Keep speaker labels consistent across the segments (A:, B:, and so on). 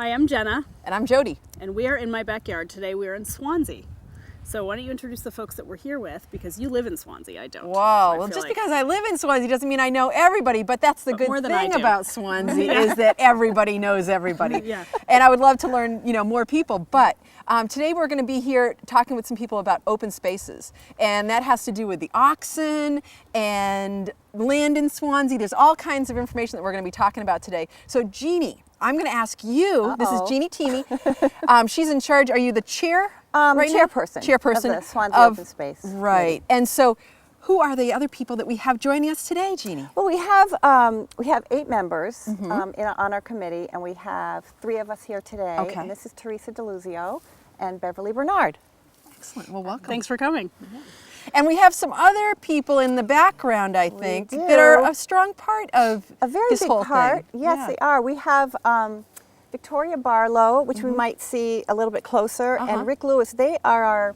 A: Hi, I'm Jenna.
B: And I'm Jody.
A: And we are in my backyard. Today we are in Swanzey. So why don't you introduce the folks that we're here with, because you live in Swanzey, I don't.
B: Whoa, well just because I live in Swanzey doesn't mean I know everybody, but that's the good thing about Swanzey is that everybody knows everybody.
A: Yeah.
B: And I would love to learn, more people, but today we're going to be here talking with some people about open spaces. And that has to do with the oxen and land in Swanzey. There's all kinds of information that we're going to be talking about today. So Jeannie, I'm going to ask you, This is Jeannie Teamy. She's in charge. Are you the chair?
C: Chairperson of the Swanzey Open Space.
B: Right. And so who are the other people that we have joining us today, Jeannie?
C: Well, we have 8 members on our committee, and we have 3 of us here today.
B: Okay.
C: And this is Teresa DeLuzio and Beverly Bernard.
B: Excellent. Well, welcome.
A: Thanks for coming.
B: And we have some other people in the background, I think, that are a strong part of
C: a very
B: this
C: big
B: whole
C: part.
B: thing.
C: Yes, they are. We have Victoria Barlow, which we might see a little bit closer, and Rick Lewis. They are our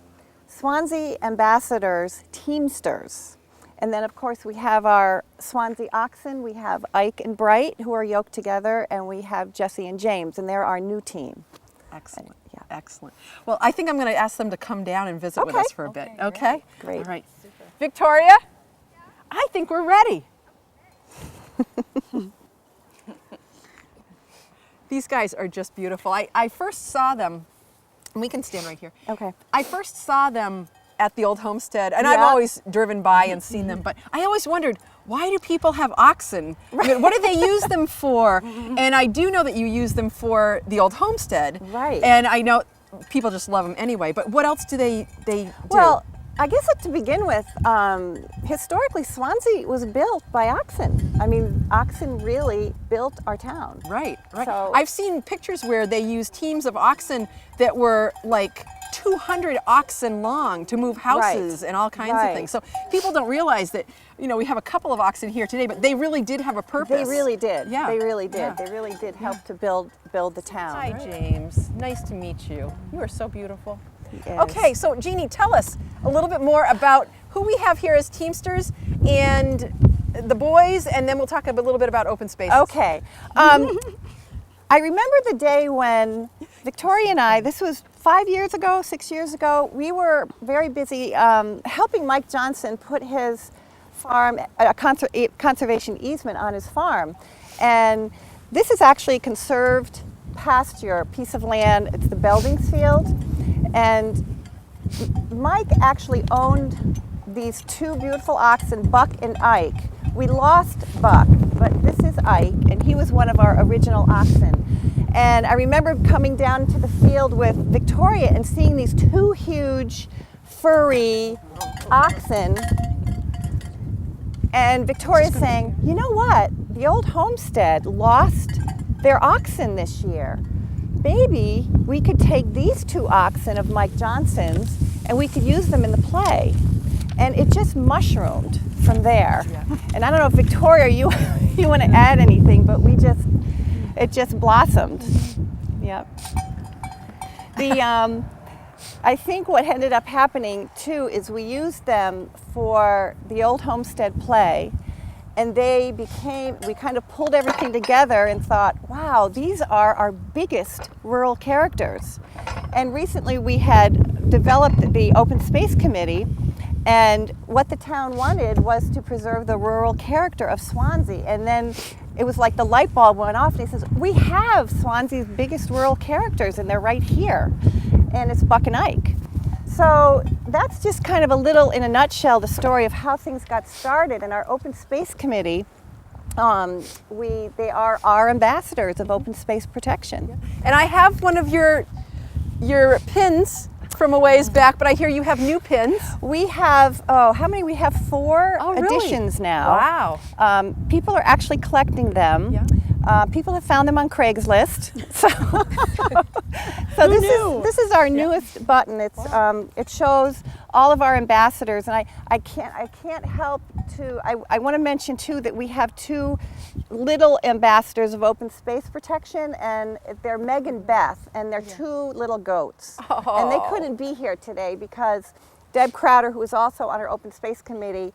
C: Swanzey ambassadors, teamsters. And then, of course, we have our Swanzey oxen. We have Ike and Bright, who are yoked together, and we have Jesse and James, and they're our new team.
B: Excellent. Excellent. Well, I think I'm going to ask them to come down and visit with us for a bit. Okay?
C: Great.
B: All right. Super. Victoria, I think we're ready. These guys are just beautiful. I first saw them, and we can stand right here.
C: Okay.
B: I first saw them at the old homestead, and I've always driven by and seen them, but I always wondered, why do people have oxen? I mean, what do they use them for? And I do know that you use them for the old homestead.
C: Right.
B: And I know people just love them anyway, but what else do they do?
C: Well, I guess to begin with, historically Swanzey was built by oxen. I mean, oxen really built our town.
B: Right, right.
C: So,
B: I've seen pictures where they use teams of oxen that were like 200 oxen long to move houses and all kinds of things. So people don't realize that, we have a couple of oxen here today, but they really did have a purpose.
C: They really did.
B: Yeah.
C: They really did.
B: Yeah.
C: They really did help to build the town.
B: Hi, James. Nice to meet you. You are so beautiful.
C: Yes.
B: Okay, so Jeannie, tell us a little bit more about who we have here as Teamsters and the boys, and then we'll talk a little bit about open spaces.
C: Okay. I remember the day when Victoria and I, this was 5 years ago, 6 years ago, we were very busy helping Mike Johnson put his farm, a conservation easement on his farm. And this is actually a conserved pasture, piece of land. It's the Beldings Field. And Mike actually owned these 2 beautiful oxen, Buck and Ike. We lost Buck, but this is Ike, and he was one of our original oxen. And I remember coming down to the field with Victoria and seeing these 2 huge, furry oxen. And Victoria saying, you know what? The old homestead lost their oxen this year. Maybe we could take these 2 oxen of Mike Johnson's and we could use them in the play. And it just mushroomed from there. Yeah. And I don't know if Victoria, you want to add anything, but it just blossomed. Yep. I think what ended up happening too is we used them for the old homestead play, and we kind of pulled everything together and thought, wow, these are our biggest rural characters. And recently we had developed the Open Space Committee, and what the town wanted was to preserve the rural character of Swanzey. And then it was like the light bulb went off, and he says, we have Swanzey's biggest rural characters, and they're right here. And it's Buck and Ike. So that's just kind of a little, in a nutshell, the story of how things got started. And our Open Space Committee, they are our ambassadors of open space protection.
B: And I have one of your pins from a ways back, but I hear you have new pins.
C: We have, how many? We have 4 editions now.
B: Wow.
C: People are actually collecting them. Yeah. People have found them on Craigslist. So this is our newest button. It's it shows all of our ambassadors, and I can't help to I want to mention too that we have 2 little ambassadors of open space protection, and they're Meg and Beth, and they're 2 little goats. Oh. And they couldn't be here today because Deb Crowder, who is also on our open space committee,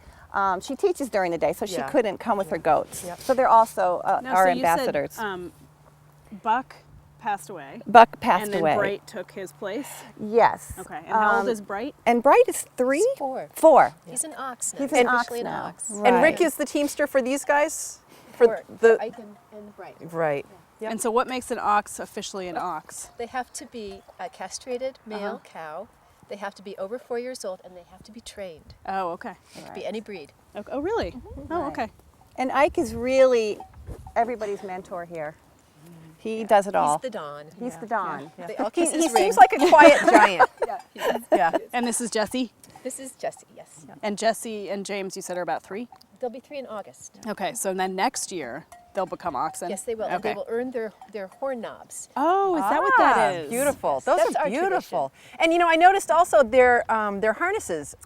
C: she teaches during the day, so she couldn't come with her goats. Yep. So they're also our ambassadors.
A: You said, Buck passed away.
C: Buck passed
A: and then
C: away.
A: Bright took his place.
C: Yes.
A: Okay. And how old is Bright?
C: And Bright is 3?
D: He's 4.
C: 4.
D: He's an ox now.
C: He's an ox
D: officially an
C: now.
D: ox.
C: Right.
B: And Rick is the teamster for these guys?
D: For Ike and Bright.
B: Right. Yep.
A: And so what makes an ox officially an ox?
D: They have to be a castrated male cow. They have to be over 4 years old, and they have to be trained.
A: Oh, okay.
D: It could be any breed.
A: Oh, really? Oh,
C: Right.
A: okay.
C: And Ike is really everybody's mentor here. He does it all.
D: He's the Don.
C: He's the Don.
D: They all
B: He
D: kiss his ring.
B: seems like a quiet giant. Yeah.
A: And this is Jesse?
D: This is Jesse, yes.
A: And Jesse and James, you said, are about 3?
D: They'll be 3 in August.
A: Okay, so then next year they'll become oxen?
D: Yes, they will. And
A: Okay.
D: they will earn their horn knobs.
A: Oh, is that what that is?
B: Beautiful. Those
D: That's
B: are
D: our
B: beautiful. And you know, I noticed also their harnesses.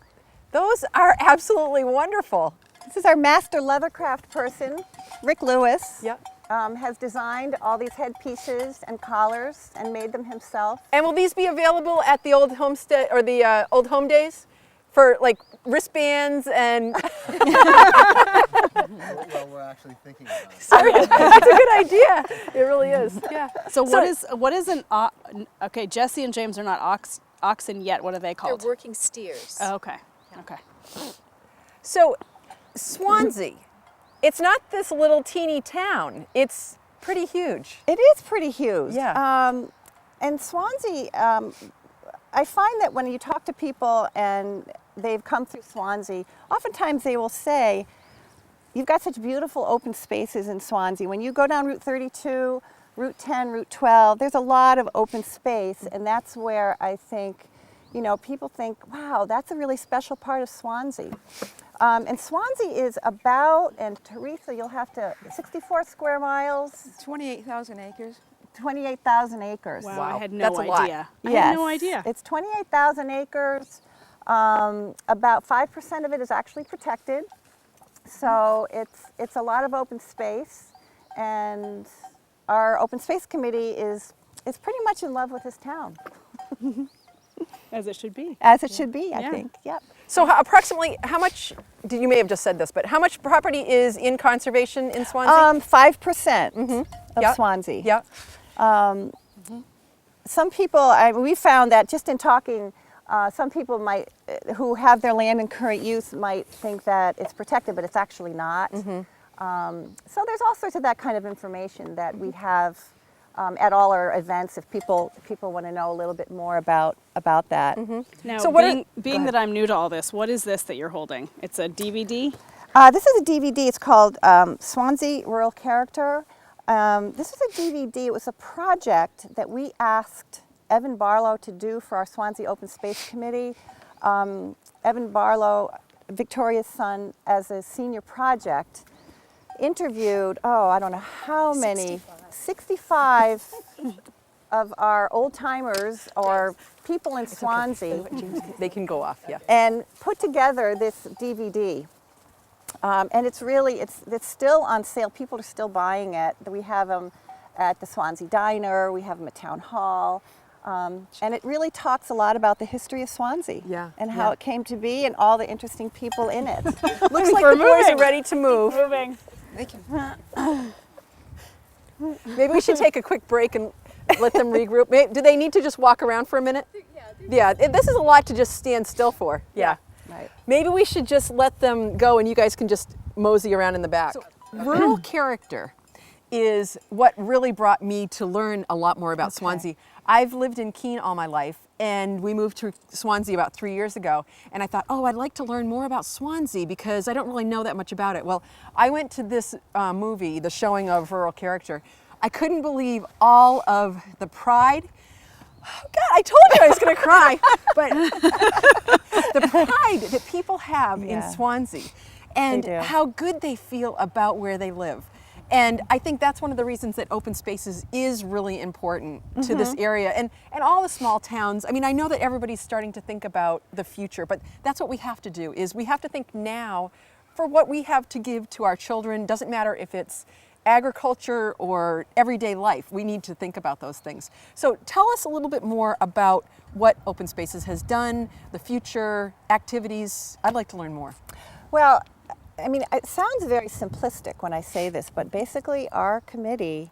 B: Those are absolutely wonderful.
C: This is our master leathercraft person, Rick Lewis.
B: Yep.
C: Has designed all these headpieces and collars and made them himself.
B: And will these be available at the old homestead or the old home days for like wristbands and?
E: Well, we're actually thinking about it.
B: Sorry, that's a good idea. It really is. Yeah.
A: So what is an okay, Jesse and James are not oxen yet. What are they
D: They're
A: called?
D: working steers.
A: Oh, okay. Okay.
B: So, Swanzey, it's not this little teeny town. It's pretty huge.
C: It is pretty huge.
B: Yeah.
C: And Swanzey, I find that when you talk to people and they've come through Swanzey, oftentimes they will say, you've got such beautiful open spaces in Swanzey. When you go down Route 32, Route 10, Route 12, there's a lot of open space, and that's where I think, you know, people think, wow, that's a really special part of Swanzey. And Swanzey is about, and Teresa, you'll have to, 64 square miles,
B: 28,000 acres.
C: 28,000 acres.
A: Wow,
B: Wow.
A: I had no
B: That's a lot.
A: idea. I had no idea.
C: It's 28,000 acres. About 5% of it is actually protected. So it's a lot of open space. And our open space committee is pretty much in love with this town,
A: As it should be.
C: as it should be, I
A: Yeah.
C: think. Yep.
B: So approximately how much, you may have just said this, but how much property is in conservation in Swanzey?
C: 5% of
B: Yep.
C: Swanzey.
B: Yeah.
C: Some people, we found that just in talking, some people might, who have their land in current use might think that it's protected, but it's actually not. So there's all sorts of that kind of information that we have at all our events if people want to know a little bit more about that.
A: Now,
B: So what are-
A: being that I'm new to all this, what is this that you're holding? It's a DVD?
C: This is a DVD. It's called Swanzey Rural Character. This is a DVD. It was a project that we asked Evan Barlow to do for our Swanzey Open Space Committee. Evan Barlow, Victoria's son, as a senior project, interviewed, I don't know how many, 65 of our old timers or people in Swanzey,
B: They can go off, yeah.
C: and put together this DVD. And it's still on sale. People are still buying it. We have them at the Swanzey Diner. We have them at Town Hall. And it really talks a lot about the history of Swanzey and how it came to be and all the interesting people in it.
B: Looks like the boys are ready to move.
A: Moving.
B: Maybe we should take a quick break and let them regroup. Do they need to just walk around for a minute? Yeah, this is a lot to just stand still for. Yeah.
C: Right.
B: Maybe we should just let them go and you guys can just mosey around in the back. Rural character is what really brought me to learn a lot more about Swanzey. I've lived in Keene all my life, and we moved to Swanzey about 3 years ago, and I thought, I'd like to learn more about Swanzey because I don't really know that much about it. Well, I went to this movie, the showing of Rural Character. I couldn't believe all of the pride. God, I told you I was going to cry. But the pride that people have in Swanzey and
C: They do.
B: how good they feel about where they live. And I think that's one of the reasons that open spaces is really important to this area and all the small towns. I mean, I know that everybody's starting to think about the future, but that's what we have to do, is we have to think now for what we have to give to our children. Doesn't matter if it's agriculture or everyday life. We need to think about those things. So tell us a little bit more about what Open Spaces has done, the future, activities. I'd like to learn more.
C: Well, I mean, it sounds very simplistic when I say this, but basically our committee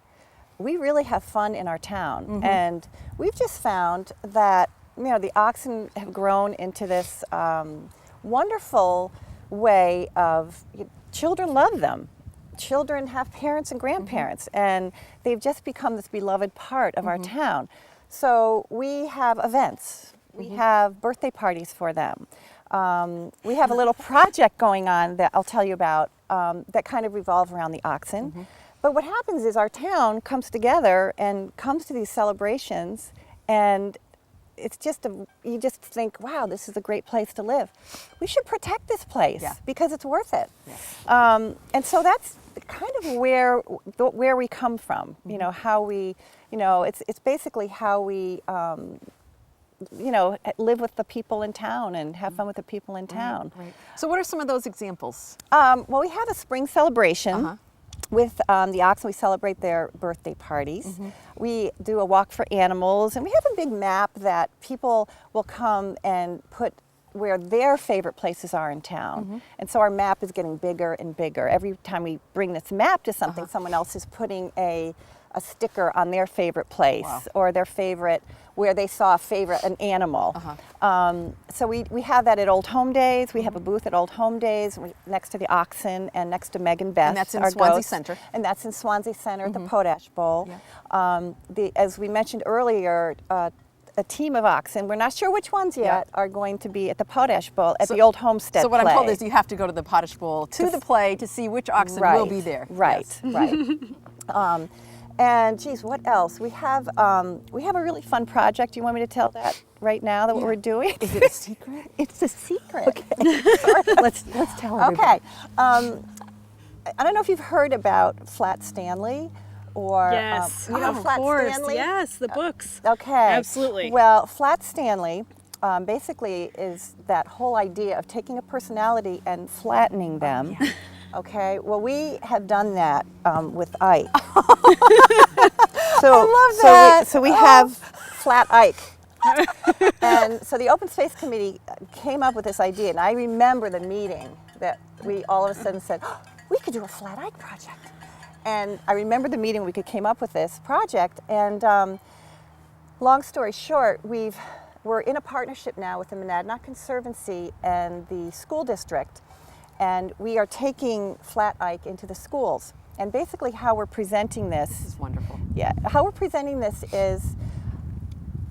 C: we really have fun in our town. And we've just found that, you know, the oxen have grown into this wonderful way of, children love them. Children have parents and grandparents, and they've just become this beloved part of our town. So we have events. We have birthday parties for them. We have a little project going on that I'll tell you about that kind of revolve around the oxen. But what happens is our town comes together and comes to these celebrations, and it's just you just think, wow, this is a great place to live. We should protect this place because it's worth it. And so that's kind of where we come from. You know, how we, you know, it's basically how we you know, live with the people in town and have fun with the people in town.
B: So what are some of those examples?
C: Well, we have a spring celebration with the oxen. We celebrate their birthday parties. We do a walk for animals, and we have a big map that people will come and put where their favorite places are in town. And so our map is getting bigger and bigger. Every time we bring this map to something, someone else is putting a sticker on their favorite place or their favorite, where they saw an animal. So we have that at Old Home Days. We have a booth at Old Home Days next to the oxen and next to Meg and Beth.
B: And that's in
C: our
B: Swanzey
C: goats.
B: Center.
C: And that's in Swanzey Center at the Potash Bowl. As we mentioned earlier, a team of oxen, we're not sure which ones yet, are going to be at the Potash Bowl at the Old Homestead
B: So what
C: play.
B: I'm told is you have to go to the Potash Bowl to the play to see which oxen will be there.
C: Right, right. And geez, what else? We have a really fun project. Do you want me to tell that right now, that what we're doing?
B: Is it a secret?
C: It's a secret. Okay.
B: let's tell everybody.
C: Okay. I don't know if you've heard about Flat Stanley, or
A: Yes.
C: you know
A: of
C: Flat
A: course.
C: Stanley.
A: Yes, the books.
C: Okay.
A: Absolutely.
C: Well, Flat Stanley basically is that whole idea of taking a personality and flattening them. Okay. Well, we have done that with Ike. So,
B: I love that.
C: So we have Flat Ike. And so the Open Space Committee came up with this idea, and I remember the meeting that we all of a sudden said, oh, we could do a Flat Ike project. And I remember the meeting we came up with this project, and long story short, we're in a partnership now with the Monadnock Conservancy and the school district, and we are taking Flat Ike into the schools. And basically how we're presenting this
B: is wonderful.
C: Yeah, how we're presenting this is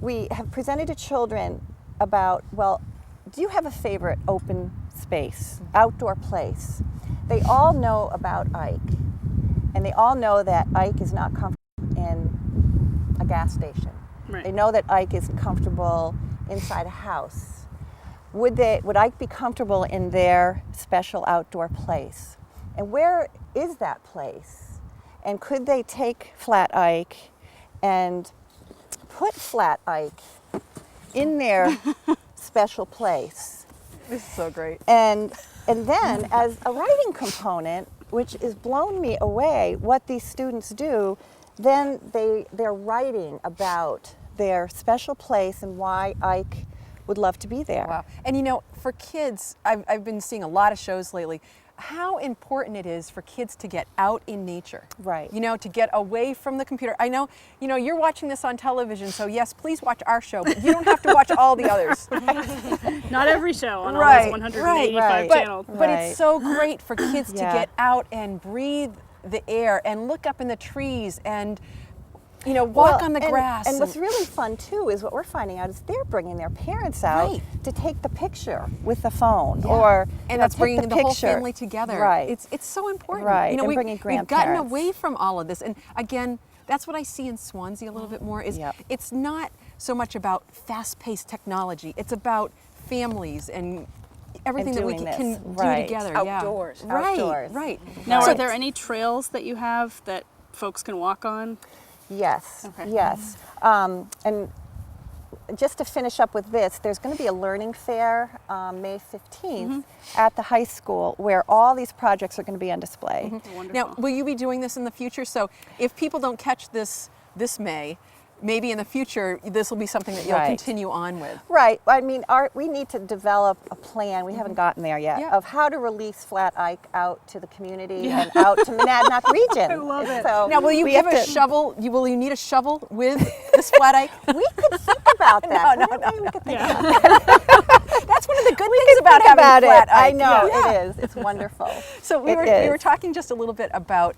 C: we have presented to children about, well, do you have a favorite open space, outdoor place? They all know about Ike, and they all know that Ike is not comfortable in a gas station.
A: Right.
C: They know that Ike isn't comfortable inside a house. Would Ike be comfortable in their special outdoor place? And where is that place? And could they take Flat Ike and put Flat Ike in their special place?
B: This is so great.
C: And then as a writing component, which has blown me away, what these students do, then they're writing about their special place and why Ike would love to be there.
B: Wow. And you know, for kids, I've been seeing a lot of shows lately, how important it is for kids to get out in nature.
C: Right.
B: You know, to get away from the computer. I know, you know, you're watching this on television, so yes, please watch our show, but you don't have to watch all the others.
A: Not every show on all
B: Right,
A: those 185
C: right.
A: channels.
B: But it's so great for kids to
C: Yeah.
B: get out and breathe the air and look up in the trees and, you know, walk on the grass.
C: And what's really fun too is what we're finding out is they're bringing their parents out
B: Right.
C: to take the picture with the phone, or
B: and
C: that's
B: that's bringing the whole family together.
C: Right.
B: It's so important.
C: Right,
B: You know,
C: and bringing
B: we've gotten
C: grandparents.
B: away from all of this, and again, that's what I see in Swanzey a little bit more. Is
C: Yep.
B: it's not so much about fast-paced technology. It's about families and everything that we
C: doing
B: can
C: this.
B: do
C: Right.
B: together.
C: Outdoors.
B: Yeah. Right.
C: Outdoors.
B: Right.
A: Now,
B: So
A: are there any trails that you have that folks can walk on?
C: Yes,
A: Okay.
C: yes. And just to finish up with this, there's going to be a learning fair May 15th at the high school where all these projects are going to be on display.
A: Wonderful.
B: Now, will you be doing this in the future? So if people don't catch this May, maybe in the future this will be something that you'll
C: Right.
B: continue on with.
C: Right. I mean, we need to develop a plan. We haven't gotten there yet
B: Yeah.
C: of how to release Flat Ike out to the community and out to Monadnock region. I
A: love it.
C: So
B: Now, will you
C: we
B: give
C: have
B: a
C: to-
B: shovel? Will you need a shovel with this flat ike?
C: We could think about that.
B: No,
C: Maybe we could think
A: Yeah.
B: That's one of the good things about
C: think
B: having
C: about
B: a flat
C: it. I
B: ike.
C: know
B: Yeah.
C: it is. It's wonderful.
B: So we
C: It
B: were
C: is.
B: talking just a little bit about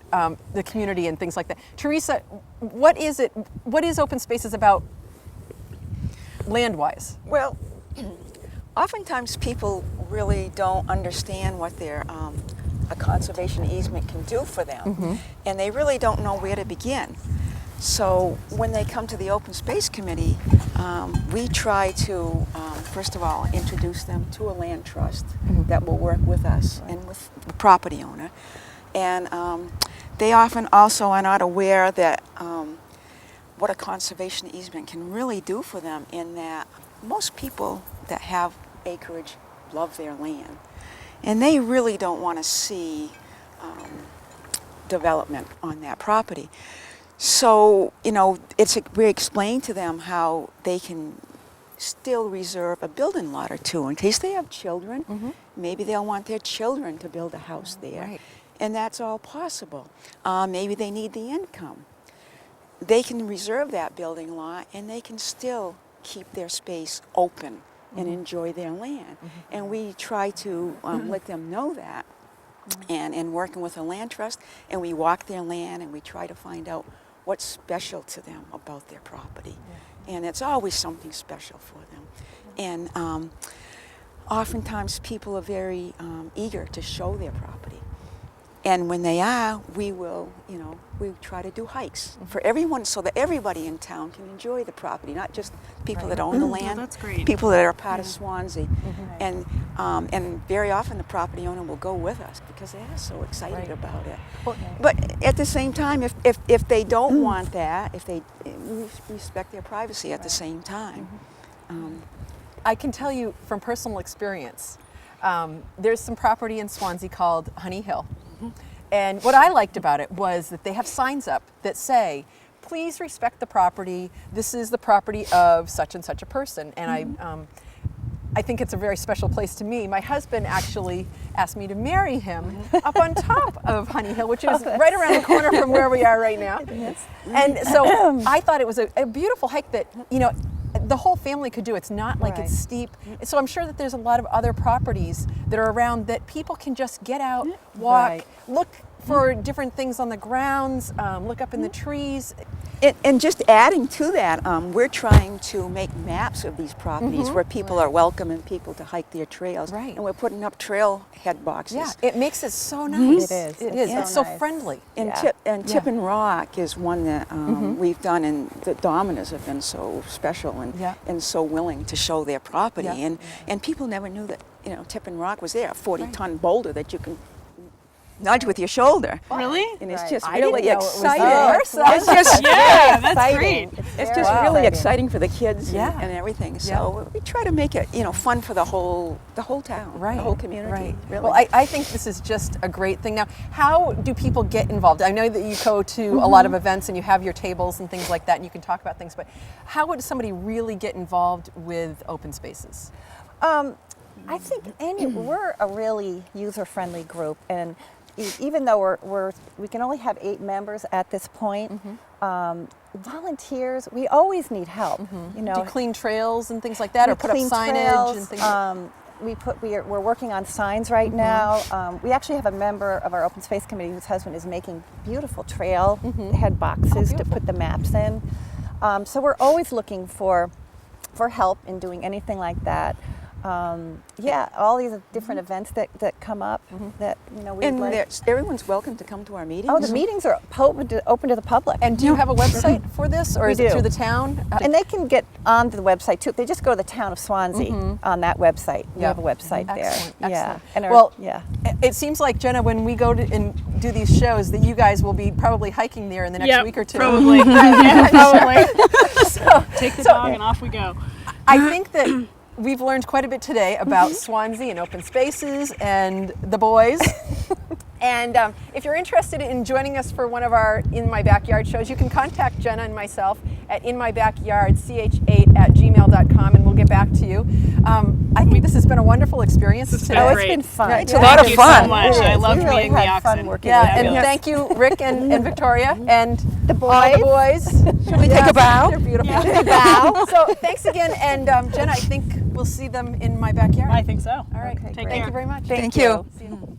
B: the community and things like that. Teresa, what is it? What is open spaces about land-wise?
F: Well, oftentimes people really don't understand what their a conservation easement can do for them, and they really don't know where to begin. So when they come to the Open Space Committee, we try to, first of all, introduce them to a land trust that will work with us and with the property owner. And they often also are not aware that what a conservation easement can really do for them, in that most people that have acreage love their land. And they really don't want to see development on that property. So, you know, we explain to them how they can still reserve a building lot or two in case they have children. Maybe they'll want their children to build a house there.
B: Right.
F: And that's all possible. Maybe they need the income. They can reserve that building lot and they can still keep their space open and enjoy their land. And we try to let them know that. And working with a land trust, and we walk their land and we try to find out what's special to them about their property. And it's always something special for them. And oftentimes people are very eager to show their property. And when they are, we will, you know, we try to do hikes for everyone, so that everybody in town can enjoy the property, not just people that own the land,
A: that's great.
F: people that are part of Swanzey. And very often the property owner will go with us because they are so excited about it. But at the same time, if they don't want that, we respect their privacy at the same time.
B: I can tell you from personal experience, there's some property in Swansea called Honey Hill. And what I liked about it was that they have signs up that say, please respect the property. This is the property of such and such a person. And I think it's a very special place to me. My husband actually asked me to marry him up on top of Honey Hill, which is right around the corner from where we are right now. And so I thought it was a beautiful hike that, you know, the whole family could do. It's not like it's steep. So I'm sure that there's a lot of other properties that are around that people can just get out, walk, look for different things on the grounds, look up in the trees.
F: And just adding to that, we're trying to make maps of these properties where people are welcoming people to hike their trails.
B: Right.
F: And we're putting up trailhead boxes.
B: Yeah, it makes it so nice.
C: It is.
B: It
C: It's
B: is. It's
C: so
B: so
C: nice.
B: friendly.
F: And
C: Yeah.
F: Tip and Rock is one that we've done, and the Dominers have been so special and so willing to show their property.
B: Yeah.
F: And people never knew that, you know, Tip and Rock was there, a 40-ton boulder that you can nudge with your shoulder.
A: Really?
F: And it's
C: Right.
F: just
B: I
F: really
B: didn't know it was
F: exciting.
B: there.
F: It's just
A: Yeah, that's
C: Exciting.
A: great.
F: It's just really exciting for the kids
B: Yeah.
F: and everything. So we try to make it, you know, fun for the whole town,
B: Right.
F: the whole community.
B: Right.
F: Really.
B: Well, I think this is just a great thing. Now, how do people get involved? I know that you go to a lot of events and you have your tables and things like that, and you can talk about things. But how would somebody really get involved with open spaces?
C: I think we're a really user-friendly group, and even though we can only have 8 members at this point, volunteers, we always need help. You know,
B: Do you clean trails and things like that,
C: we
B: or put up
C: clean
B: signage
C: trails,
B: and things?
C: we're working on signs right now. We actually have a member of our open space committee whose husband is making beautiful trail head boxes to put the maps in. So we're always looking for help in doing anything like that. All these different events that come up that, you know, we
F: and
C: like.
F: everyone's welcome to come to our meetings.
C: Oh, the meetings are open to the public.
B: And do you have a website for this, or
C: We
B: is it
C: do.
B: through the town?
C: And they can get onto the website too. They just go to the town of Swanzey on that website. We
B: Yeah.
C: have a website there.
B: Excellent,
C: Yeah.
B: excellent.
C: And
B: It seems like, Jenna, when we go to and do these shows, that you guys will be probably hiking there in the next
A: Yep,
B: week or two.
A: Probably. Yeah, probably.
B: So,
A: Take the dog and off we go.
B: I think that we've learned quite a bit today about Swansea and open spaces and the boys. And if you're interested in joining us for one of our In My Backyard shows, you can contact Jenna and myself at inmybackyardch8@gmail.com, and we'll get back to you. I think this has been a wonderful experience today.
C: Oh, it's
A: Great.
C: been fun.
B: Yeah, it's
C: Yeah.
B: a lot of
A: Thank you
B: fun.
A: so much.
C: It
A: I
C: is.
A: loved
C: We really
A: being the
C: had fun
A: oxen.
C: working
B: Yeah,
C: with
B: and
C: you.
B: thank you, Rick and Victoria, and
C: The
B: all the
C: boys.
B: boys.
F: Should we take a bow?
B: They're beautiful.
C: Bow.
B: So thanks again, and Jenna, I think we'll see them in my backyard.
A: I think so.
B: All right.
C: Okay,
B: Thank
C: great.
B: you very much.
C: Thank
F: you.
C: you.
B: See you.